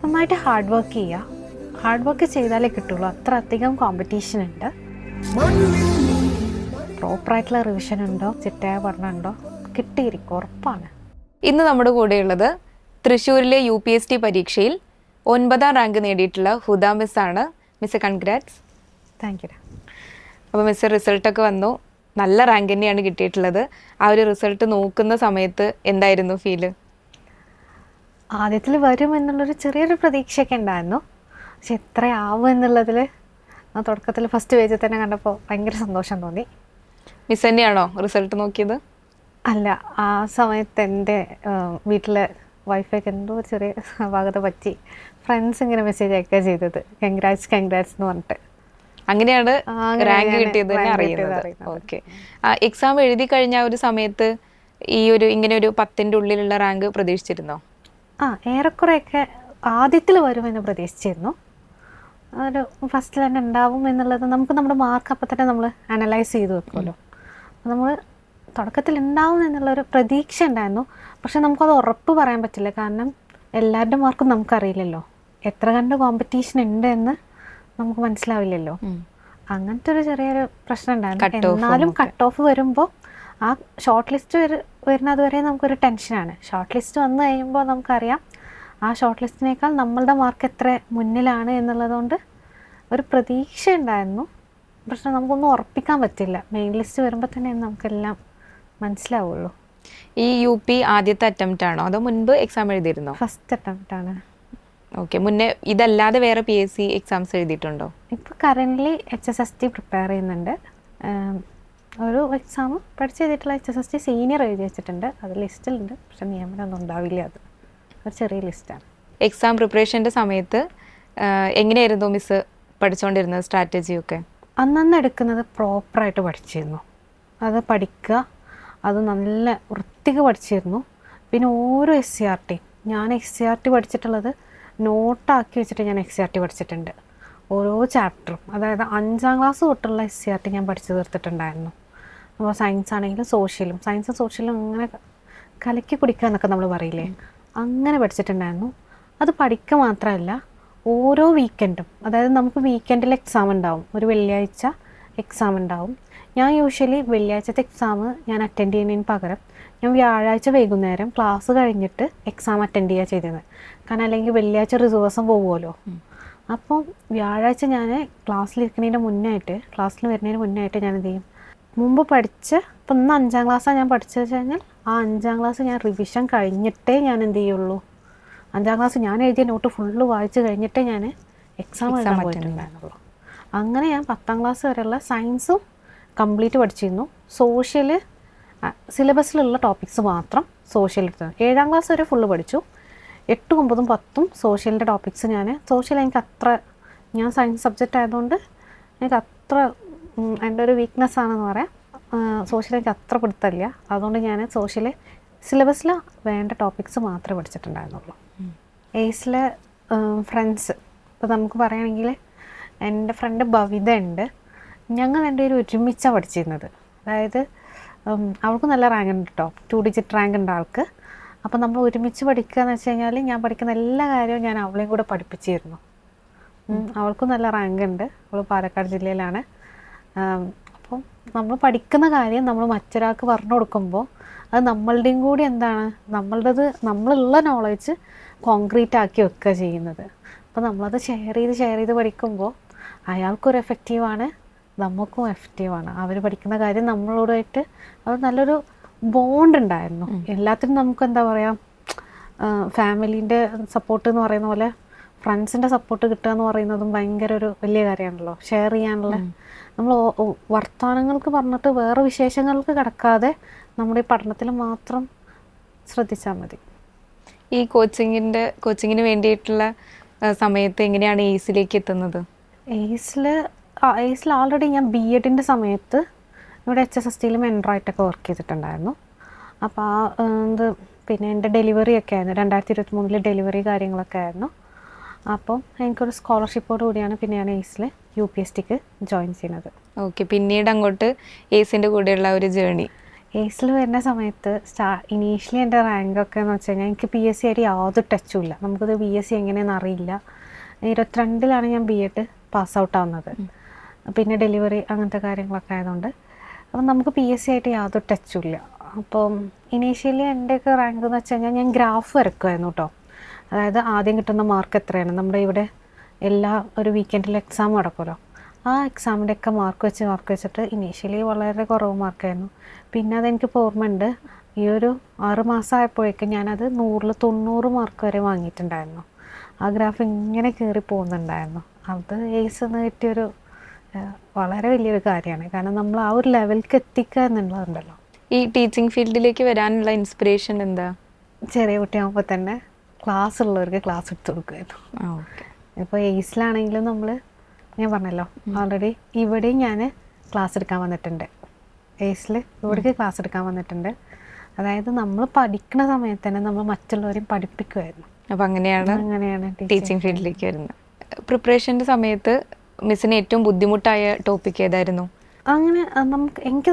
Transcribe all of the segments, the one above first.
നന്നായിട്ട് hard work ചെയ്യുക. Hard work ചെയ്താലേ കിട്ടുള്ളൂ. അത്ര അധികം കോമ്പറ്റീഷൻ ഉണ്ട്. പ്രോപ്പറായിട്ടുള്ള റിവിഷൻ ഉണ്ടോ, ചിട്ടയായ പഠനമുണ്ടോ, കിട്ടിയിരിക്കും, ഉറപ്പാണ്. ഇന്ന് നമ്മുടെ കൂടെയുള്ളത് തൃശ്ശൂരിലെ UPSC പരീക്ഷയിൽ 9ാം റാങ്ക് നേടിയിട്ടുള്ള ഹുദ മിസ്സാണ്. Miss congrats. Thank you. അപ്പോൾ മിസ് റിസൾട്ടൊക്കെ വന്നു, നല്ല റാങ്ക് തന്നെയാണ് കിട്ടിയിട്ടുള്ളത്. ആ ഒരു റിസൾട്ട് നോക്കുന്ന സമയത്ത് എന്തായിരുന്നു ഫീല്? ആദ്യത്തിൽ വരും എന്നുള്ളൊരു ചെറിയൊരു പ്രതീക്ഷയൊക്കെ ഉണ്ടായിരുന്നു. പക്ഷെ എത്രയാവും എന്നുള്ളതിൽ തുടക്കത്തിൽ ഫസ്റ്റ് പേജിൽ തന്നെ കണ്ടപ്പോൾ ഭയങ്കര സന്തോഷം തോന്നി. മിസ് തന്നെയാണോ റിസൾട്ട് നോക്കിയത്? അല്ല, ആ സമയത്ത് എൻ്റെ വീട്ടിലെ വൈഫൈക്ക് എന്തോ ഒരു ചെറിയ അപാകത പറ്റി ഫ്രണ്ട്സ് ഇങ്ങനെ മെസ്സേജ് അയക്കുക ചെയ്തത്, കൺഗ്രാറ്റ്സ് എന്ന് പറഞ്ഞിട്ട്. അങ്ങനെയാണ് റാങ്ക് കിട്ടിയത് തന്നെ അറിയുന്നത്. ഓക്കെ. എക്സാം എഴുതി കഴിഞ്ഞ ഒരു സമയത്ത് ഈ ഒരു ഇങ്ങനെ ഒരു 10ന്റെ ഉള്ളിലുള്ള റാങ്ക് പ്രതീക്ഷിച്ചിരുന്നോ? ഏറെക്കുറെയൊക്കെ ആദ്യത്തിൽ വരുമെന്ന് പ്രതീക്ഷിച്ചിരുന്നു. ഒരു ഫസ്റ്റിൽ തന്നെ ഉണ്ടാവും എന്നുള്ളത് നമുക്ക് നമ്മുടെ മാർക്ക് അപ്പം തന്നെ നമ്മൾ അനലൈസ് ചെയ്ത് വെക്കുമല്ലോ. നമ്മൾ തുടക്കത്തിൽ ഉണ്ടാവും എന്നുള്ളൊരു പ്രതീക്ഷ ഉണ്ടായിരുന്നു. പക്ഷെ നമുക്കത് ഉറപ്പ് പറയാൻ പറ്റില്ല. കാരണം എല്ലാവരുടെ മാർക്കും നമുക്കറിയില്ലല്ലോ, എത്ര കണ്ട് കോമ്പറ്റീഷൻ ഉണ്ട് എന്ന് നമുക്ക് മനസ്സിലാവില്ലല്ലോ. അങ്ങനത്തെ ഒരു ചെറിയൊരു പ്രശ്നം ഉണ്ടായിരുന്നു. എന്നാലും കട്ട് ഓഫ് വരുമ്പോൾ ആ ഷോർട്ട് ലിസ്റ്റ് വരുന്നത് വരെ നമുക്കൊരു ടെൻഷനാണ്. ഷോർട്ട് ലിസ്റ്റ് വന്നു കഴിയുമ്പോൾ നമുക്കറിയാം ആ ഷോർട്ട് ലിസ്റ്റിനേക്കാൾ നമ്മളുടെ മാർക്ക് എത്ര മുന്നിലാണ് എന്നുള്ളതുകൊണ്ട് ഒരു പ്രതീക്ഷ ഉണ്ടായിരുന്നു. പക്ഷെ നമുക്കൊന്നും ഉറപ്പിക്കാൻ പറ്റില്ല. മെയിൻ ലിസ്റ്റ് വരുമ്പോൾ തന്നെ നമുക്കെല്ലാം മനസ്സിലാവുള്ളൂ. ഈ UP ആദ്യത്തെ അറ്റംപ്റ്റ് ആണോ അതോ മുൻപ് എക്സാം എഴുതിയിരുന്നോ? ഫസ്റ്റ് അറ്റംപ്റ്റ് ആണ്. ഓക്കെ. മുന്നേ ഇതല്ലാതെ വേറെ PSC എക്സാംസ് എഴുതിയിട്ടുണ്ടോ? ഇപ്പോൾ കറൻ്റ്ലി HSST പ്രിപ്പയർ ചെയ്യുന്നുണ്ട്. ഒരു എക്സാം പഠിച്ച് ചെയ്തിട്ടുള്ള HSST സീനിയർ എഴുതി വെച്ചിട്ടുണ്ട്. അത് ലിസ്റ്റിലുണ്ട്, പക്ഷെ നിയമനമൊന്നും ഉണ്ടാവില്ല. അത് ഒരു ചെറിയ ലിസ്റ്റാണ്. എക്സാം പ്രിപ്പറേഷൻ്റെ സമയത്ത് എങ്ങനെയായിരുന്നു മിസ് പഠിച്ചുകൊണ്ടിരുന്നത് സ്ട്രാറ്റജിയൊക്കെ? അന്നന്ന് എടുക്കുന്നത് പ്രോപ്പറായിട്ട് പഠിച്ചിരുന്നു. അത് പഠിക്കുക, അത് നല്ല വൃത്തിക്ക് പഠിച്ചിരുന്നു. പിന്നെ ഓരോ SCRT ഞാൻ SCRT പഠിച്ചിട്ടുള്ളത് നോട്ടാക്കി വെച്ചിട്ട് ഞാൻ SCRT പഠിച്ചിട്ടുണ്ട്. ഓരോ ചാപ്റ്ററും, അതായത് 5ാം ക്ലാസ് തൊട്ടുള്ള SCRT ഞാൻ പഠിച്ചു തീർത്തിട്ടുണ്ടായിരുന്നു. അപ്പോൾ സയൻസ് ആണെങ്കിലും സയൻസും സോഷ്യലും അങ്ങനെ കലക്കി കുടിക്കുക എന്നൊക്കെ നമ്മൾ പറയില്ലേ, അങ്ങനെ പഠിച്ചിട്ടുണ്ടായിരുന്നു. അത് പഠിക്കുക മാത്രമല്ല, ഓരോ വീക്കെൻഡും, അതായത് നമുക്ക് വീക്കെൻഡിൽ എക്സാം ഉണ്ടാവും. ഒരു വെള്ളിയാഴ്ച എക്സാം ഉണ്ടാവും. ഞാൻ യൂഷ്വലി വെള്ളിയാഴ്ചത്തെ എക്സാം ഞാൻ അറ്റൻഡ് ചെയ്യുന്നതിന് പകരം ഞാൻ വ്യാഴാഴ്ച വൈകുന്നേരം ക്ലാസ് കഴിഞ്ഞിട്ട് എക്സാം അറ്റൻഡ് ചെയ്യുക ചെയ്തത്. കാരണം അല്ലെങ്കിൽ വെള്ളിയാഴ്ച ഒരു ദിവസം പോകുമല്ലോ. അപ്പം വ്യാഴാഴ്ച ഞാൻ ക്ലാസ്സിൽ വരുന്നതിന് മുന്നായിട്ട് ഞാൻ എന്ത് ചെയ്യും, മുമ്പ് പഠിച്ച് ഇപ്പം ഇന്ന് 5ാം ക്ലാസ്സാണ് ഞാൻ പഠിച്ചത് വെച്ച് കഴിഞ്ഞാൽ ആ 5ാം ക്ലാസ് ഞാൻ റിവിഷൻ കഴിഞ്ഞിട്ടേ ഞാൻ എന്ത് ചെയ്യുള്ളൂ, 5ാം ക്ലാസ് ഞാൻ എഴുതിയ നോട്ട് ഫുള്ള് വായിച്ച് കഴിഞ്ഞിട്ടേ ഞാൻ എക്സാം എഴുതാൻ പോയിട്ടുണ്ടായിരുന്നുള്ളൂ. അങ്ങനെ ഞാൻ 10ാം ക്ലാസ് വരെയുള്ള സയൻസും കംപ്ലീറ്റ് പഠിച്ചിരുന്നു. സോഷ്യൽ സിലബസിലുള്ള ടോപ്പിക്സ് മാത്രം സോഷ്യൽ എടുത്തത്. 7ാം ക്ലാസ് വരെ ഫുള്ള് പഠിച്ചു. 8, 9, 10 സോഷ്യലിൻ്റെ ടോപ്പിക്സ് സോഷ്യൽ ഞാൻ സയൻസ് സബ്ജക്റ്റ് ആയതുകൊണ്ട് എനിക്ക് അത്ര എൻ്റെ ഒരു വീക്ക്നെസ് ആണെന്ന് പറയാം. സോഷ്യൽ എനിക്ക് അത്ര പിടുത്തമില്ല. അതുകൊണ്ട് ഞാൻ സോഷ്യൽ സിലബസിൽ വേണ്ട ടോപ്പിക്സ് മാത്രമേ പഠിച്ചിട്ടുണ്ടായിരുന്നുള്ളൂ. എയ്സിലെ ഫ്രണ്ട്സ് ഇപ്പോൾ നമുക്ക് പറയുകയാണെങ്കിൽ എൻ്റെ ഫ്രണ്ട് ഭവിത ഉണ്ട്. ഞങ്ങൾ രണ്ടുപേരും ഒരുമിച്ചാണ് പഠിച്ചിരുന്നത്. അതായത് അവൾക്ക് നല്ല റാങ്ക് ഉണ്ട് കേട്ടോ, 2 ഡിജിറ്റ് റാങ്ക് ഉണ്ട് ആൾക്ക്. അപ്പോൾ നമ്മൾ ഒരുമിച്ച് പഠിക്കുക എന്ന് വെച്ച് കഴിഞ്ഞാൽ ഞാൻ പഠിക്കുന്ന എല്ലാ കാര്യവും ഞാൻ അവളെയും കൂടെ പഠിപ്പിച്ചിരുന്നു. അവൾക്കും നല്ല റാങ്ക് ഉണ്ട്. അവൾ പാലക്കാട് ജില്ലയിലാണ്. അപ്പം നമ്മൾ പഠിക്കുന്ന കാര്യം നമ്മൾ മറ്റൊരാൾക്ക് പറഞ്ഞു കൊടുക്കുമ്പോൾ അത് നമ്മളുടെയും കൂടി നമ്മളുള്ള നോളേജ് കോൺക്രീറ്റ് ആക്കി വെക്കുക ചെയ്യുന്നത്. അപ്പോൾ നമ്മളത് ഷെയർ ചെയ്ത് പഠിക്കുമ്പോൾ അയാൾക്കൊരു എഫക്റ്റീവാണ്, നമുക്കും എഫക്റ്റീവാണ്. അവർ പഠിക്കുന്ന കാര്യം നമ്മളോടായിട്ട് അത് നല്ലൊരു ബോണ്ട് ഉണ്ടായിരുന്നു. എല്ലാത്തിനും നമുക്ക് എന്താ പറയുക, ഫാമിലീൻ്റെ സപ്പോർട്ട് എന്ന് പറയുന്ന പോലെ ഫ്രണ്ട്സിൻ്റെ സപ്പോർട്ട് കിട്ടുക എന്ന് പറയുന്നതും ഭയങ്കര ഒരു വലിയ കാര്യമാണല്ലോ. ഷെയർ ചെയ്യാനുള്ള, നമ്മൾ വർത്തമാനങ്ങൾക്ക് പറഞ്ഞിട്ട് വേറെ വിശേഷങ്ങൾക്ക് കിടക്കാതെ നമ്മുടെ ഈ പഠനത്തിൽ മാത്രം ശ്രദ്ധിച്ചാൽ മതി. ഈ കോച്ചിങ്ങിന് വേണ്ടിയിട്ടുള്ള സമയത്ത് എങ്ങനെയാണ് എയ്സിലേക്ക് എത്തുന്നത്? എയ്സിൽ ഓൾറെഡി ഞാൻ BEdൻ്റെ സമയത്ത് ഇവിടെ HSSTയിൽ മെൻറ്ററായിട്ടൊക്കെ വർക്ക് ചെയ്തിട്ടുണ്ടായിരുന്നു. അപ്പോൾ പിന്നെ എൻ്റെ ഡെലിവറിയൊക്കെ ആയിരുന്നു, 2023 ഡെലിവറി കാര്യങ്ങളൊക്കെ ആയിരുന്നു. അപ്പം എനിക്കൊരു സ്കോളർഷിപ്പോട് കൂടിയാണ് പിന്നെ ഞാൻ എയ്സിൽ UPSTക്ക് ജോയിൻ ചെയ്യുന്നത്. ഓക്കെ, പിന്നീട് അങ്ങോട്ട് ഏസിൻ്റെ കൂടെയുള്ള ഒരു ജേണി. ഏസിൽ വരുന്ന സമയത്ത് ഇനീഷ്യലി എൻ്റെ റാങ്കൊക്കെ എന്ന് വെച്ച് കഴിഞ്ഞാൽ എനിക്ക് PSC ആയിട്ട് യാതൊരു ടച്ചും ഇല്ല. നമുക്കത് PSC എങ്ങനെയാണെന്ന് അറിയില്ല. 22-ലാണ് ഞാൻ B.Ed പാസ് ഔട്ട് ആവുന്നത്. പിന്നെ ഡെലിവറി അങ്ങനത്തെ കാര്യങ്ങളൊക്കെ ആയതുകൊണ്ട് അപ്പം നമുക്ക് PSC ആയിട്ട് യാതൊരു ടച്ചും ഇല്ല. അപ്പം ഇനീഷ്യലി എൻ്റെയൊക്കെ റാങ്ക് എന്ന് വെച്ച് കഴിഞ്ഞാൽ ഞാൻ ഗ്രാഫ് വരക്കുമായിരുന്നു കേട്ടോ. അതായത് ആദ്യം കിട്ടുന്ന മാർക്ക് എത്രയാണ്, നമ്മുടെ ഇവിടെ എല്ലാ ഒരു വീക്കെൻഡിൽ എക്സാം നടക്കുമല്ലോ, ആ എക്സാമിൻ്റെയൊക്കെ മാർക്ക് വെച്ചിട്ട് ഇനീഷ്യലി വളരെ കുറവ് മാർക്കായിരുന്നു. പിന്നെ അതെനിക്കിപ്പോൾ ഓർമ്മയുണ്ട്, ഈ ഒരു 6 മാസം ആയപ്പോഴേക്കും ഞാനത് 100-ൽ 90 മാർക്ക് വരെ വാങ്ങിയിട്ടുണ്ടായിരുന്നു. ആ ഗ്രാഫ് ഇങ്ങനെ കയറി പോകുന്നുണ്ടായിരുന്നു. അത് ഏസ് എന്ന് കിട്ടിയൊരു വളരെ വലിയൊരു കാര്യമാണ്. കാരണം നമ്മൾ ആ ഒരു ലെവലിലേക്ക് എത്തിക്കുക എന്നുള്ളതുണ്ടല്ലോ. ഈ ടീച്ചിങ് ഫീൽഡിലേക്ക് വരാനുള്ള ഇൻസ്പിറേഷൻ എന്താ? ചെറിയ കുട്ടിയാകുമ്പോൾ തന്നെ ക്ലാസ് ഉള്ളവർക്ക് ക്ലാസ് എടുത്ത് കൊടുക്കുമായിരുന്നു. ഇപ്പോൾ ഏസിലാണെങ്കിലും ഞാൻ പറഞ്ഞല്ലോ ഓൾറെഡി, ഇവിടെയും ഞാൻ ക്ലാസ് എടുക്കാൻ വന്നിട്ടുണ്ട്. ഏസിൽ ഇവിടേക്ക് ക്ലാസ് എടുക്കാൻ വന്നിട്ടുണ്ട്. അതായത് നമ്മൾ പഠിക്കുന്ന സമയത്ത് തന്നെ നമ്മൾ മറ്റുള്ളവരെയും പഠിപ്പിക്കുമായിരുന്നു. അപ്പം അങ്ങനെയാണ് ടീച്ചിങ് ഫീൽഡിലേക്ക് വരുന്നത്. പ്രിപ്പറേഷൻ്റെ സമയത്ത് മിസ്സിന് ഏറ്റവും ബുദ്ധിമുട്ടായ ടോപ്പിക് ഏതായിരുന്നു? അങ്ങനെ എനിക്ക്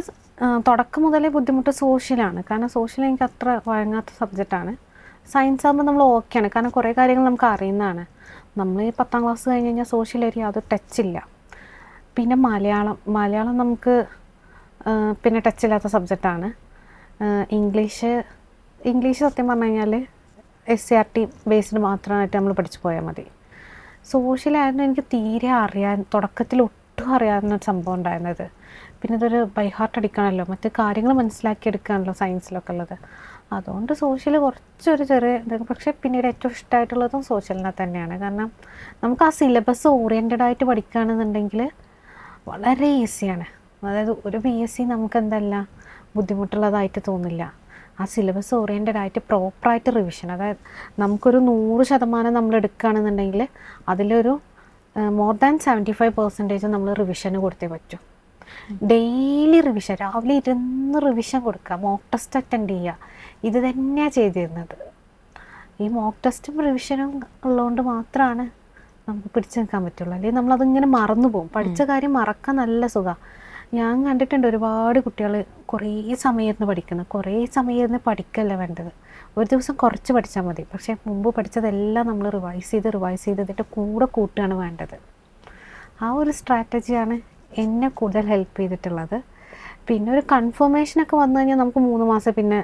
തുടക്കം മുതലേ ബുദ്ധിമുട്ട് സോഷ്യലാണ്. കാരണം സോഷ്യൽ എനിക്ക് അത്ര വഴങ്ങാത്ത സബ്ജക്റ്റാണ്. സയൻസ് ആകുമ്പോൾ നമ്മൾ ഓക്കെയാണ്, കാരണം കുറേ കാര്യങ്ങൾ നമുക്ക് അറിയുന്നതാണ്. നമ്മൾ ഈ 10ാം ക്ലാസ് കഴിഞ്ഞ് കഴിഞ്ഞാൽ സോഷ്യൽ ഏരിയ യാതൊരു ടച്ചില്ല. പിന്നെ മലയാളം നമുക്ക് പിന്നെ ടച്ചില്ലാത്ത സബ്ജക്റ്റാണ്. ഇംഗ്ലീഷ് സത്യം പറഞ്ഞു കഴിഞ്ഞാൽ SCRT ബേസ്ഡ് മാത്രമായിട്ട് നമ്മൾ പഠിച്ചു പോയാൽ മതി. സോഷ്യലായിരുന്നു എനിക്ക് തീരെ തുടക്കത്തിൽ ഒട്ടും അറിയാവുന്നൊരു സംഭവം ഉണ്ടായിരുന്നത്. പിന്നെ ഇതൊരു ബൈ ഹാർട്ട് അടിക്കണമല്ലോ, മറ്റ് കാര്യങ്ങൾ മനസ്സിലാക്കിയെടുക്കുകയാണല്ലോ സയൻസിലൊക്കെ ഉള്ളത്. അതുകൊണ്ട് സോഷ്യൽ കുറച്ചൊരു ചെറിയ ഇതൊക്കെ, പക്ഷേ പിന്നീട് ഏറ്റവും ഇഷ്ടമായിട്ടുള്ളതും സോഷ്യലിനെ തന്നെയാണ്. കാരണം നമുക്ക് ആ സിലബസ് ഓറിയൻറ്റഡ് ആയിട്ട് പഠിക്കുകയാണെന്നുണ്ടെങ്കിൽ വളരെ ഈസിയാണ്. അതായത് ഒരു PSC നമുക്ക് എന്തല്ല ബുദ്ധിമുട്ടുള്ളതായിട്ട് തോന്നില്ല. ആ സിലബസ് ഓറിയൻറ്റഡ് ആയിട്ട് പ്രോപ്പറായിട്ട് റിവിഷൻ, അതായത് നമുക്കൊരു 100% നമ്മൾ എടുക്കുകയാണെന്നുണ്ടെങ്കിൽ അതിലൊരു മോർ ദാൻ 75% നമ്മൾ റിവിഷന് കൊടുത്തേ പറ്റൂ. ഡെയിലി റിവിഷൻ, രാവിലെ ഇരുന്ന് റിവിഷൻ കൊടുക്കുക, മോക്ക് ടെസ്റ്റ് അറ്റൻഡ് ചെയ്യുക, ഇത് തന്നെയാണ് ചെയ്തിരുന്നത്. ഈ മോക്ക് ടെസ്റ്റും റിവിഷനും ഉള്ളതുകൊണ്ട് മാത്രമാണ് നമുക്ക് പിടിച്ചു നിൽക്കാൻ പറ്റുള്ളൂ. അല്ലെങ്കിൽ നമ്മളതിങ്ങനെ മറന്നു പോകും. പഠിച്ച കാര്യം മറക്കാൻ നല്ല സുഖമാണ്. ഞാൻ കണ്ടിട്ടുണ്ട് ഒരുപാട് കുട്ടികൾ കുറേ സമയത്ത് പഠിക്കുന്നത്. കുറേ സമയത്ത് പഠിക്കല്ല വേണ്ടത്, ഒരു ദിവസം കുറച്ച് പഠിച്ചാൽ മതി. പക്ഷേ മുമ്പ് പഠിച്ചതെല്ലാം നമ്മൾ റിവൈസ് ചെയ്തിട്ട് കൂടെ കൂട്ടുകയാണ് വേണ്ടത്. ആ ഒരു സ്ട്രാറ്റജിയാണ് എന്നെ കൂടുതൽ ഹെൽപ്പ് ചെയ്തിട്ടുള്ളത്. പിന്നെ ഒരു കൺഫർമേഷനൊക്കെ വന്നു കഴിഞ്ഞാൽ നമുക്ക് 3 മാസം പിന്നെ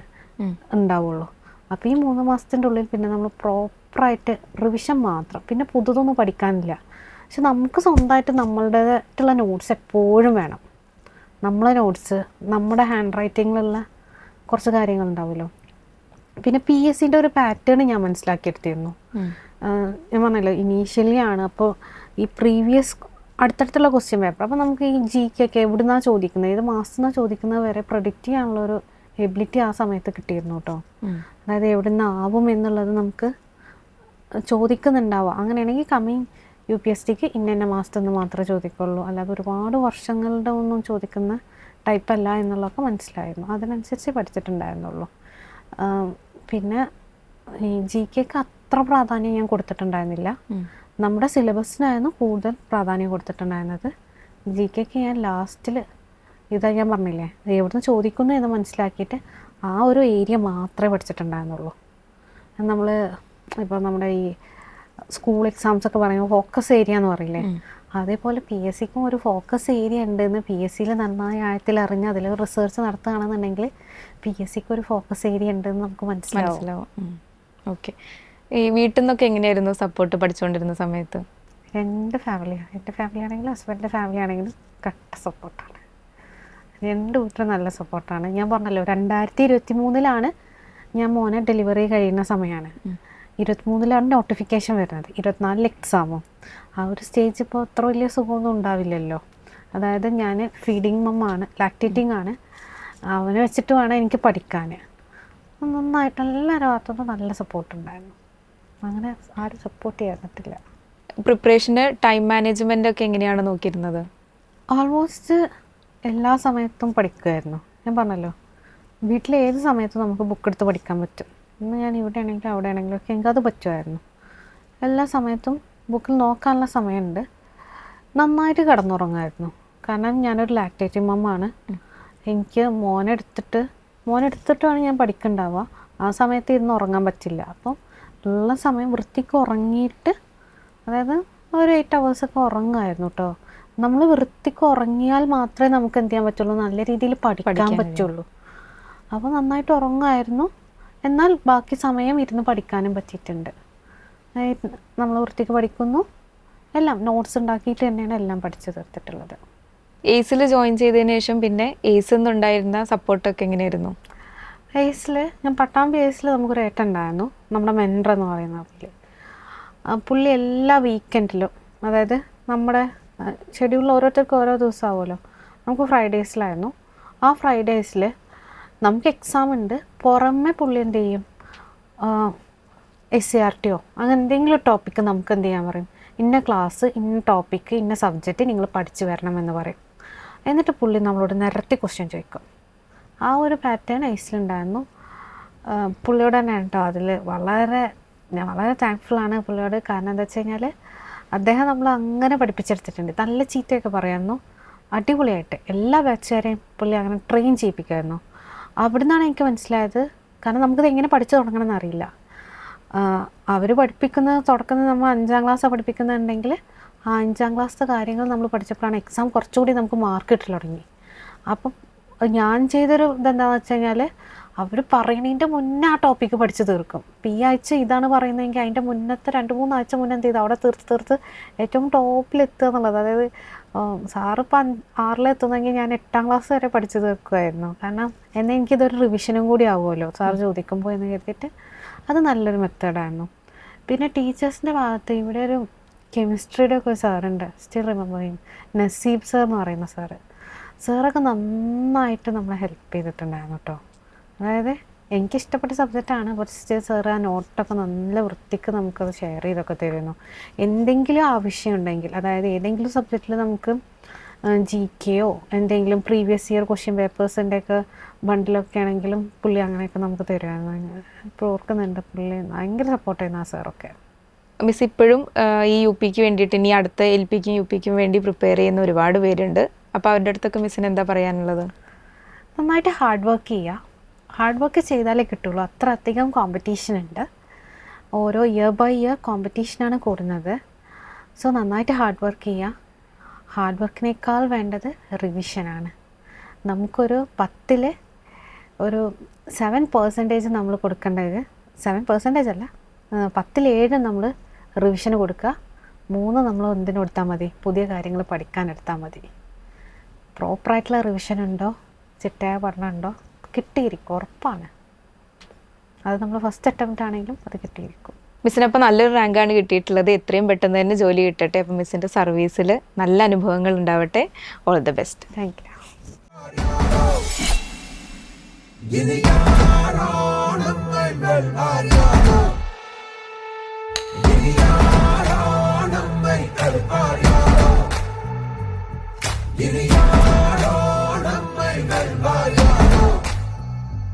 ഉണ്ടാവുള്ളൂ. അപ്പോൾ ഈ 3 മാസത്തിൻ്റെ ഉള്ളിൽ പിന്നെ നമ്മൾ പ്രോപ്പറായിട്ട് റിവിഷൻ മാത്രം, പിന്നെ പുതുതൊന്നും പഠിക്കാനില്ല. പക്ഷെ നമുക്ക് സ്വന്തമായിട്ട് നമ്മളുടേതായിട്ടുള്ള നോട്ട്സ് എപ്പോഴും വേണം. നമ്മളെ നോട്ട്സ്, നമ്മുടെ ഹാൻഡ് റൈറ്റിങ്ങിലുള്ള കുറച്ച് കാര്യങ്ങളുണ്ടാവുമല്ലോ. പിന്നെ PSCൻ്റെ ഒരു പാറ്റേൺ ഞാൻ മനസ്സിലാക്കിയെടുത്തിരുന്നു. ഞാൻ പറഞ്ഞല്ലോ ഇനീഷ്യലി ആണ്. അപ്പോൾ ഈ പ്രീവിയസ് അടുത്തടുത്തുള്ള ക്വസ്റ്റ്യൻ പേപ്പർ, അപ്പോൾ നമുക്ക് ഈ GK ഒക്കെ എവിടുന്നാണ് ചോദിക്കുന്നത്, ഏത് മാസത്തിനാണ് ചോദിക്കുന്നത് വരെ പ്രൊഡിക്റ്റ് ചെയ്യാനുള്ളൊരു എബിലിറ്റി ആ സമയത്ത് കിട്ടിയിരുന്നു കേട്ടോ. അതായത് എവിടുന്നാവും എന്നുള്ളത് നമുക്ക് ചോദിക്കുന്നുണ്ടാവുക. അങ്ങനെയാണെങ്കിൽ കമ്മിങ് UPSTക്ക് ഇന്ന മാസത്തിൽ നിന്ന് മാത്രമേ ചോദിക്കുള്ളൂ, അല്ലാതെ ഒരുപാട് വർഷങ്ങളുടെ ഒന്നും ചോദിക്കുന്ന ടൈപ്പല്ല എന്നുള്ളതൊക്കെ മനസ്സിലായിരുന്നു. അതിനനുസരിച്ച് പഠിച്ചിട്ടുണ്ടായിരുന്നുള്ളൂ. പിന്നെ ഈ GKക്ക് അത്ര പ്രാധാന്യം ഞാൻ കൊടുത്തിട്ടുണ്ടായിരുന്നില്ല. നമ്മുടെ സിലബസിനായിരുന്നു കൂടുതൽ പ്രാധാന്യം കൊടുത്തിട്ടുണ്ടായിരുന്നത്. GKക്ക് ഞാൻ ലാസ്റ്റിൽ ഞാൻ പറഞ്ഞില്ലേ, എവിടുന്ന് ചോദിക്കുന്നു എന്ന് മനസ്സിലാക്കിയിട്ട് ആ ഒരു ഏരിയ മാത്രമേ പഠിച്ചിട്ടുണ്ടായിരുന്നുള്ളൂ. നമ്മൾ ഇപ്പോൾ നമ്മുടെ ഈ സ്കൂൾ എക്സാംസ് ഒക്കെ പറയുമ്പോൾ ഫോക്കസ് ഏരിയ എന്ന് പറയില്ലേ, അതേപോലെ PSCക്കും ഒരു ഫോക്കസ് ഏരിയ ഉണ്ടെന്ന് PSCയിൽ നന്നായി ആഴത്തിൽ അറിഞ്ഞ് അതിൽ റിസർച്ച് നടത്തുകയാണെന്നുണ്ടെങ്കിൽ PSCക്ക് ഒരു ഫോക്കസ് ഏരിയ ഉണ്ടെന്ന് നമുക്ക് മനസ്സിലാവും. ഓക്കെ, ഈ വീട്ടിൽ നിന്നൊക്കെ എങ്ങനെയായിരുന്നു സപ്പോർട്ട് പഠിച്ചുകൊണ്ടിരുന്ന സമയത്ത്? എൻ്റെ ഫാമിലി ആണെങ്കിലും ഹസ്ബൻഡിൻ്റെ ഫാമിലി ആണെങ്കിലും കട്ട സപ്പോർട്ടാണ്. 2 വീട്ടിലും നല്ല സപ്പോർട്ടാണ്. ഞാൻ പറഞ്ഞല്ലോ 2023-ലാണ് ഞാൻ മോനെ ഡെലിവറി കഴിയുന്ന സമയമാണ്. 23-ലാണ് നോട്ടിഫിക്കേഷൻ വരുന്നത്, 24-ൽ എക്സാമും. ആ ഒരു സ്റ്റേജ് ഇപ്പോൾ അത്ര വലിയ സുഖമൊന്നും ഉണ്ടാവില്ലല്ലോ. അതായത് ഞാൻ ഫീഡിങ് മമ്മാണ്, ലാക്ടേറ്റിംഗ് ആണ്. അവനെ വെച്ചിട്ട് വേണം എനിക്ക് പഠിക്കാൻ. നന്നായിട്ട് എല്ലാവരും ഭാഗത്തുനിന്നും നല്ല സപ്പോർട്ടുണ്ടായിരുന്നു. അങ്ങനെ ആരും സപ്പോർട്ട് ചെയ്യാൻ. പ്രിപ്പറേഷൻ്റെ ടൈം മാനേജ്മെൻ്റ് ഒക്കെ എങ്ങനെയാണ് നോക്കിയിരുന്നത്? ഓൾമോസ്റ്റ് എല്ലാ സമയത്തും പഠിക്കുമായിരുന്നു. ഞാൻ പറഞ്ഞല്ലോ വീട്ടിൽ ഏത് സമയത്തും നമുക്ക് ബുക്ക് എടുത്ത് പഠിക്കാൻ പറ്റും. ഇന്ന് ഞാൻ ഇവിടെ ആണെങ്കിലും അവിടെ ആണെങ്കിലും ഒക്കെ എനിക്കത് പറ്റുമായിരുന്നു. എല്ലാ സമയത്തും ബുക്കിൽ നോക്കാനുള്ള സമയമുണ്ട്. നന്നായിട്ട് കിടന്നുറങ്ങായിരുന്നു. കാരണം ഞാനൊരു ലാക്ടേറ്റിംഗ് മമ്മാണ്. എനിക്ക് മോനെടുത്തിട്ടാണ് ഞാൻ പഠിക്കണ്ടാവുക. ആ സമയത്ത് ഇരുന്ന് ഉറങ്ങാൻ പറ്റില്ല. അപ്പം ഉള്ള സമയം വൃത്തിക്ക് ഉറങ്ങിയിട്ട്, അതായത് ഒരു 8 hours ഒക്കെ ഉറങ്ങുമായിരുന്നു കേട്ടോ. നമ്മൾ വൃത്തിക്ക് ഉറങ്ങിയാൽ മാത്രമേ നമുക്ക് എന്ത് ചെയ്യാൻ പറ്റുള്ളൂ, നല്ല രീതിയിൽ പഠിക്കാൻ പറ്റുള്ളൂ. അപ്പോൾ നന്നായിട്ട് ഉറങ്ങുമായിരുന്നു. എന്നാൽ ബാക്കി സമയം ഇരുന്ന് പഠിക്കാനും പറ്റിയിട്ടുണ്ട്. നമ്മൾ വൃത്തിക്ക് പഠിക്കുന്നു, എല്ലാം നോട്ട്സ് ഉണ്ടാക്കിയിട്ട് തന്നെയാണ് എല്ലാം പഠിച്ചു തീർത്തിട്ടുള്ളത്. എയ്സിൽ ജോയിൻ ചെയ്തതിന് ശേഷം പിന്നെ എയ്സിൽ നിന്നുണ്ടായിരുന്ന സപ്പോർട്ടൊക്കെ എങ്ങനെയായിരുന്നു? എയ്സിൽ ഞാൻ പട്ടാമ്പി എയ്സിൽ നമുക്കൊരു ഏട്ടൻ ഉണ്ടായിരുന്നു, നമ്മുടെ മെൻറ്റർ എന്ന് പറയുന്ന പുള്ളി എല്ലാ വീക്കെൻഡിലും, അതായത് നമ്മുടെ ഷെഡ്യൂളിൽ ഓരോരുത്തർക്കും ഓരോ ദിവസമാവുമല്ലോ, നമുക്ക് ഫ്രൈഡേയ്സിലായിരുന്നു. ആ ഫ്രൈഡേയ്സിൽ നമുക്ക് എക്സാം ഉണ്ട്, പുറമെ പുള്ളി എന്ത് ചെയ്യും, SCRTയോ അങ്ങനെ എന്തെങ്കിലും ടോപ്പിക്ക് നമുക്ക് എന്ത് ചെയ്യാൻ പറയും, ഇന്ന ക്ലാസ്, ഇന്ന ടോപ്പിക്ക്, ഇന്ന സബ്ജക്റ്റ് നിങ്ങൾ പഠിച്ചു വരണമെന്ന് പറയും. എന്നിട്ട് പുള്ളി നമ്മളോട് നിരത്തി ക്വസ്റ്റ്യൻ ചോദിക്കും. ആ ഒരു പാറ്റേൺ എയ്സിലുണ്ടായിരുന്നു. പുള്ളിയോട് തന്നെ കേട്ടോ അതിൽ ഞാൻ വളരെ താങ്ക്ഫുള്ളാണ് പുള്ളിയോട്. കാരണം എന്താ വെച്ച് കഴിഞ്ഞാൽ അദ്ദേഹം നമ്മൾ അങ്ങനെ പഠിപ്പിച്ചെടുത്തിട്ടുണ്ട്. നല്ല ചീത്തയൊക്കെ പറയായിരുന്നു, അടിപൊളിയായിട്ട് എല്ലാ ബാച്ചുകാരെയും പുള്ളി അങ്ങനെ ട്രെയിൻ ചെയ്യിപ്പിക്കുമായിരുന്നു. അവിടെ നിന്നാണ് എനിക്ക് മനസ്സിലായത്, കാരണം നമുക്കിത് എങ്ങനെ പഠിച്ചു തുടങ്ങണമെന്ന് അറിയില്ല. അവർ തുടക്കുന്നത് നമ്മൾ 5ാം ക്ലാസ്സാണ് പഠിപ്പിക്കുന്നുണ്ടെങ്കിൽ ആ 5ാം ക്ലാസ്സിലെ കാര്യങ്ങൾ നമ്മൾ പഠിച്ചപ്പോഴാണ് എക്സാം കുറച്ചുകൂടി നമുക്ക് മാർക്ക് കിട്ടി തുടങ്ങി. അപ്പം ഞാൻ ചെയ്തൊരു ഇതെന്താണെന്ന് വെച്ച് കഴിഞ്ഞാൽ, അവർ പറയുന്നതിൻ്റെ മുന്നേ ആ ടോപ്പിക്ക് പഠിച്ച് തീർക്കും. ഇപ്പം ഈ ആഴ്ച ഇതാണ് പറയുന്നതെങ്കിൽ അതിൻ്റെ മുന്നത്തെ 2-3 ആഴ്ച മുന്നേ എന്ത് ചെയ്തു അവിടെ തീർത്ത് ഏറ്റവും ടോപ്പിലെത്തുക എന്നുള്ളത്. അതായത് സാറിപ്പോൾ 6-ലെത്തുന്നെങ്കിൽ ഞാൻ 8ാം ക്ലാസ് വരെ പഠിച്ച് തീർക്കുമായിരുന്നു. കാരണം എന്നാൽ എനിക്കിതൊരു റിവിഷനും കൂടി ആവുമല്ലോ സാർ ചോദിക്കുമ്പോൾ എന്ന് കരുതിയിട്ട്. അത് നല്ലൊരു മെത്തേഡായിരുന്നു. പിന്നെ ടീച്ചേഴ്സിൻ്റെ ഭാഗത്ത് ഇവിടെ ഒരു കെമിസ്ട്രിയുടെ ഒക്കെ ഒരു സാറുണ്ട്, സ്റ്റിൽ റിമെമ്പർ ചെയ്യും, നസീബ് സാർ എന്ന് പറയുന്ന സാറൊക്കെ നന്നായിട്ട് നമ്മളെ ഹെൽപ്പ് ചെയ്തിട്ടുണ്ടായിരുന്നു കേട്ടോ. അതായത് എനിക്കിഷ്ടപ്പെട്ട സബ്ജക്റ്റാണ്, പക്ഷേ സാറ് ആ നോട്ടൊക്കെ നല്ല വൃത്തിക്ക് നമുക്കത് ഷെയർ ചെയ്തൊക്കെ തരുന്നു. എന്തെങ്കിലും ആവശ്യം ഉണ്ടെങ്കിൽ, അതായത് ഏതെങ്കിലും സബ്ജക്റ്റിൽ നമുക്ക് GKയോ എന്തെങ്കിലും പ്രീവിയസ് ഇയർ ക്വസ്റ്റ്യൻ പേപ്പേഴ്സിൻ്റെയൊക്കെ ബണ്ടിലൊക്കെ ആണെങ്കിലും പുള്ളി അങ്ങനെയൊക്കെ നമുക്ക് തരുമായിരുന്നു. ഇപ്പോൾ ഓർക്കുന്നുണ്ട്, പുള്ളി ഭയങ്കര സപ്പോർട്ട് ചെയ്യുന്ന ആ സാറൊക്കെ. മിസ് ഇപ്പോഴും ഈ UPക്ക് വേണ്ടിയിട്ട് ഇനി അടുത്ത LPക്കും UPക്കും വേണ്ടി പ്രിപ്പയർ ചെയ്യുന്ന ഒരുപാട് പേരുണ്ട്. അപ്പോൾ അവരുടെ അടുത്തൊക്കെ മിസ്സിന് എന്താ പറയാനുള്ളത്? നന്നായിട്ട് ഹാർഡ് വർക്ക് ചെയ്യുക. ഹാർഡ് വർക്ക് ചെയ്താലേ കിട്ടുള്ളൂ. അധികം കോമ്പറ്റീഷൻ ഉണ്ട്. ഓരോ ഇയർ ബൈ ഇയർ കോമ്പറ്റീഷനാണ് കൂടുന്നത്. സോ നന്നായിട്ട് ഹാർഡ് വർക്ക് ചെയ്യുക. ഹാർഡ് വർക്കിനേക്കാൾ വേണ്ടത് റിവിഷനാണ്. നമുക്കൊരു 10ൽ ഒരു 7% നമ്മൾ കൊടുക്കേണ്ടത്, 7% അല്ല, 10ൽ 7 നമ്മൾ റിവിഷന് കൊടുക്കുക. 3 നമ്മൾ എന്തിനു കൊടുത്താൽ മതി, പുതിയ കാര്യങ്ങൾ പഠിക്കാനെടുത്താൽ മതി. പ്രോപ്പറായിട്ടുള്ള റിവിഷൻ ഉണ്ടോ, ചിട്ടയായ പഠനം ഉണ്ടോ, കിട്ടിയിരിക്കും, ഉറപ്പാണ്. അത് നമ്മൾ ഫസ്റ്റ് അറ്റംപ്റ്റ് ആണെങ്കിലും അത് കിട്ടിയിരിക്കും. മിസ്സിനപ്പോൾ നല്ലൊരു റാങ്കാണ് കിട്ടിയിട്ടുള്ളത്. എത്രയും പെട്ടെന്ന് തന്നെ ജോലി കിട്ടട്ടെ. അപ്പോൾ മിസ്സിൻ്റെ സർവീസിൽ നല്ല അനുഭവങ്ങൾ ഉണ്ടാവട്ടെ. All the best. Thank you.